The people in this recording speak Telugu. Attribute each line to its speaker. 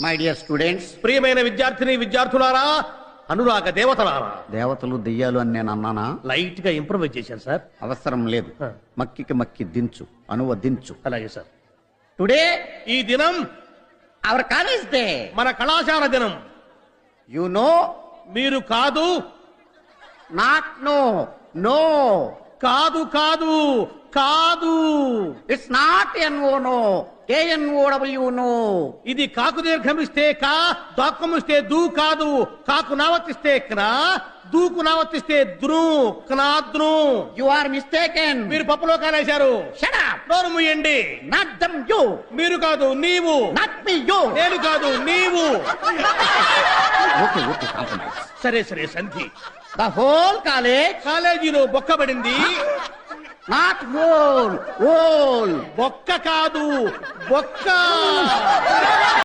Speaker 1: మై డియర్ స్టూడెంట్స్,
Speaker 2: ప్రియమైన విద్యార్థిని విద్యార్థులారా, అనురాగ దేవతలారా.
Speaker 1: దేవతలు దెయ్యాలు అని నేను అన్నానా?
Speaker 2: లైట్ గా ఇంప్రూవైజ్ చేశాను సార్.
Speaker 1: అవసరం లేదు. మక్కికి మక్కి దించు, అనువదించు.
Speaker 2: అలాగే సార్.
Speaker 1: టుడే
Speaker 2: ఈ దినం
Speaker 1: అవర్ కాలేజ్ డే.
Speaker 2: మన కళాశాల దినం.
Speaker 1: యు నో,
Speaker 2: మీరు కాదు,
Speaker 1: నాట్ నో, నో,
Speaker 2: కాదు కాదు కాదు.
Speaker 1: It's not N O no, KNOW no.
Speaker 2: ఇది కాకు దీర్ఘమిస్తే కా, దాక్కమిస్తే దూ కాదు. కాకు నావర్తిస్తే క్నా, దూకు నావర్తిస్తే ద్రు, క్నాద్రు.
Speaker 1: You are mistaken.
Speaker 2: మీరు పప్పులో కాలేశారు.
Speaker 1: Shut up.
Speaker 2: నోరు మూయండి.
Speaker 1: Not dum you.
Speaker 2: మీరు కాదు నీవు.
Speaker 1: Not me you.
Speaker 2: నేను కాదు నీవు.
Speaker 1: Okay okay, compromise.
Speaker 2: సరే సరే సంధి.
Speaker 1: The whole college.
Speaker 2: కాలేజీలో బొక్కబడింది.
Speaker 1: Not whole, whole.
Speaker 2: బొక్క కాదు, బొక్క.